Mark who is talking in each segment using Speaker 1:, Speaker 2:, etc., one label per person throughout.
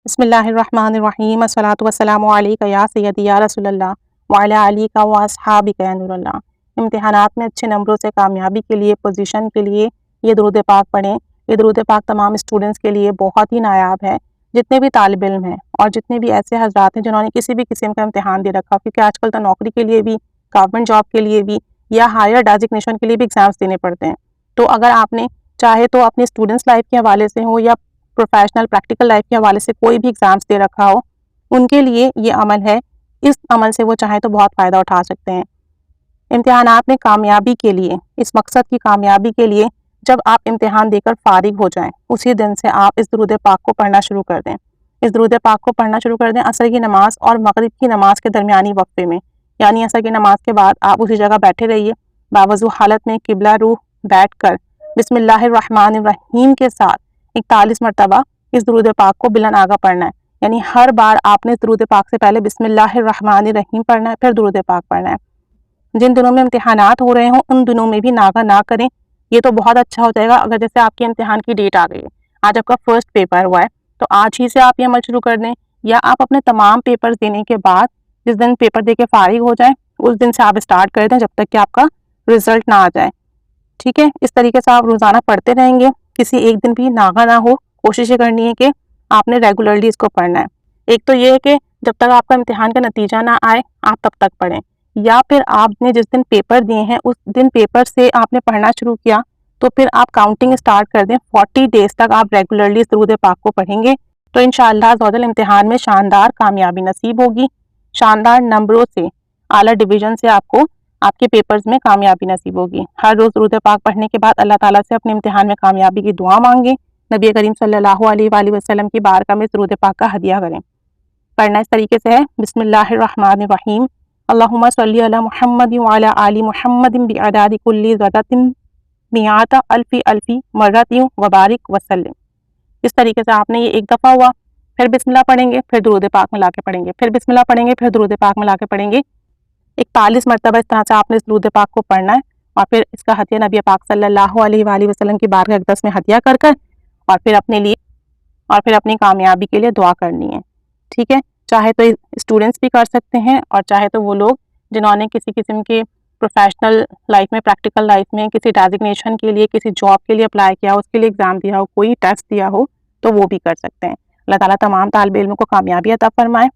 Speaker 1: بسم اللہ الرحمن الرحیم، الصلاۃ والسلام علیک یا سیدی یا رسول اللہ وعلی آلک و اصحابک یا نور اللہ۔ امتحانات میں اچھے نمبروں سے کامیابی کے لیے، پوزیشن کے لیے یہ درود پاک پڑھیں۔ یہ درود پاک تمام اسٹوڈنٹس کے لیے بہت ہی نایاب ہے، جتنے بھی طالب علم ہیں اور جتنے بھی ایسے حضرات ہیں جنہوں نے کسی بھی قسم کا امتحان دے رکھا، کیونکہ آج کل تو نوکری کے لیے بھی، گورنمنٹ جاب کے لیے بھی یا ہائر ڈیزگنیشن کے لیے بھی ایگزامس دینے پڑتے ہیں۔ تو اگر آپ نے چاہے تو اپنی اسٹوڈنٹس لائف کے حوالے سے ہو یا پروفیشنل پریکٹیکل لائف کے حوالے سے کوئی بھی ایگزامس دے رکھا ہو، ان کے لیے یہ عمل ہے، اس عمل سے وہ چاہیں تو بہت فائدہ اٹھا سکتے ہیں۔ امتحانات میں کامیابی کے لیے، اس مقصد کی کامیابی کے لیے، جب آپ امتحان دے کر فارغ ہو جائیں اسی دن سے آپ اس درود پاک کو پڑھنا شروع کر دیں۔ اس درود پاک کو پڑھنا شروع کر دیں عصر کی نماز اور مغرب کی نماز کے درمیانی وقفے میں، یعنی عصر کی نماز کے بعد آپ اسی جگہ بیٹھے رہیے، باوضو حالت میں قبلہ روح بیٹھ کر بسم اللہ الرحمن الرحیم کے ساتھ 41 مرتبہ اس درود پاک کو بلند آگا پڑھنا ہے۔ یعنی ہر بار آپ نے اس درود پاک سے پہلے بسم اللہ الرحمن الرحیم پڑھنا ہے، پھر درود پاک پڑھنا ہے۔ جن دنوں میں امتحانات ہو رہے ہوں ان دنوں میں بھی ناغا نہ کریں، یہ تو بہت اچھا ہو جائے گا۔ اگر جیسے آپ کے امتحان کی ڈیٹ آ گئی ہے، آج آپ کا فرسٹ پیپر ہوا ہے، تو آج ہی سے آپ یہ عمل شروع کر دیں، یا آپ اپنے تمام پیپرز دینے کے بعد جس دن پیپر دے کے فارغ ہو جائیں اس دن سے آپ اسٹارٹ کر دیں، جب تک کہ آپ کا رزلٹ نہ آ جائے۔ ٹھیک ہے، اس طریقے سے آپ روزانہ پڑھتے رہیں گے، کسی ایک دن بھی ناغا نہ ہو۔ کوشش یہ کرنی ہے کہ آپ نے ریگولرلی اس کو پڑھنا ہے۔ ایک تو یہ ہے کہ جب تک آپ کا امتحان کا نتیجہ نہ آئے آپ تب تک پڑھیں، یا پھر آپ نے جس دن پیپر دیے ہیں اس دن پیپر سے آپ نے پڑھنا شروع کیا تو پھر آپ کاؤنٹنگ اسٹارٹ کر دیں، 40 ڈیز تک آپ ریگولرلی اس درود پاک کو پڑھیں گے تو انشاءاللہ عزوجل امتحان میں شاندار کامیابی نصیب ہوگی، شاندار نمبروں سے، اعلیٰ ڈویژن سے آپ کو آپ کے پیپرز میں کامیابی نصیب ہوگی۔ ہر روز درود پاک پڑھنے کے بعد اللہ تعالیٰ سے اپنے امتحان میں کامیابی کی دعا مانگیں، نبی کریم صلی اللہ علیہ وآلہ وسلم کی بارگاہ میں درود پاک کا ہدیہ کریں۔ پڑھنا اس طریقے سے ہے، بسم اللہ الرحمن الرحیم، اللہم صلی علی محمد وعلی آل محمد بعدد کل ذرۃ مئات الف الف مرۃ وبارک وسلم۔ اس طریقے سے آپ نے یہ ایک دفعہ ہوا، پھر بسم اللہ پڑھیں گے، پھر درود پاک ملا کے پڑھیں گے، پھر بسم اللہ پڑھیں گے، پھر درود پاک ملا کے پڑھیں گے۔ 41 مرتبہ اس طرح سے آپ نے اس درود پاک کو پڑھنا ہے، اور پھر اس کا ہدیہ نبی پاک صلی اللہ علیہ وآلہ وسلم کی بارگاہ اقدس میں ہدیہ کر کر اور پھر اپنے لیے اور پھر اپنی کامیابی کے لیے دعا کرنی ہے۔ ٹھیک ہے، چاہے تو اسٹوڈنٹس بھی کر سکتے ہیں، اور چاہے تو وہ لوگ جنہوں نے کسی قسم کے پروفیشنل لائف میں، پریکٹیکل لائف میں کسی ڈیزگنیشن کے لیے، کسی جاب کے لیے اپلائی کیا ہو، اس کے لیے ایگزام دیا ہو، کوئی ٹیسٹ دیا ہو تو وہ بھی کر سکتے ہیں۔ اللہ تعالیٰ تمام طالب علموں کو کامیابی عطا فرمائے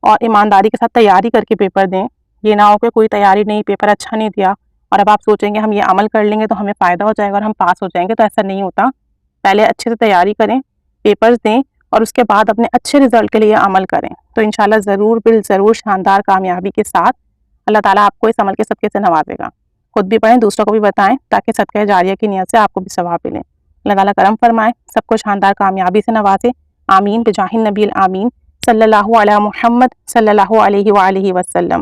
Speaker 1: اور ایمانداری کے ساتھ تیاری کر کے پیپر دیں۔ یہ نہ ہو کہ کوئی تیاری نہیں، پیپر اچھا نہیں دیا اور اب آپ سوچیں گے ہم یہ عمل کر لیں گے تو ہمیں فائدہ ہو جائے گا اور ہم پاس ہو جائیں گے، تو ایسا نہیں ہوتا۔ پہلے اچھے سے تیاری کریں، پیپرز دیں اور اس کے بعد اپنے اچھے رزلٹ کے لیے عمل کریں، تو انشاءاللہ ضرور بالضرور شاندار کامیابی کے ساتھ اللہ تعالیٰ آپ کو اس عمل کے صدقے سے نوازے گا۔ خود بھی پڑھیں، دوسروں کو بھی بتائیں تاکہ صدقہ جاریہ کی نیت سے آپ کو بھی ثواب ملے۔ اللہ تعالیٰ کرم فرمائے، سب کو شاندار کامیابی سے نوازے، آمین بجاہ النبی الامین صلی اللہ علی محمد صلی اللہ علیہ وآلہ وسلم۔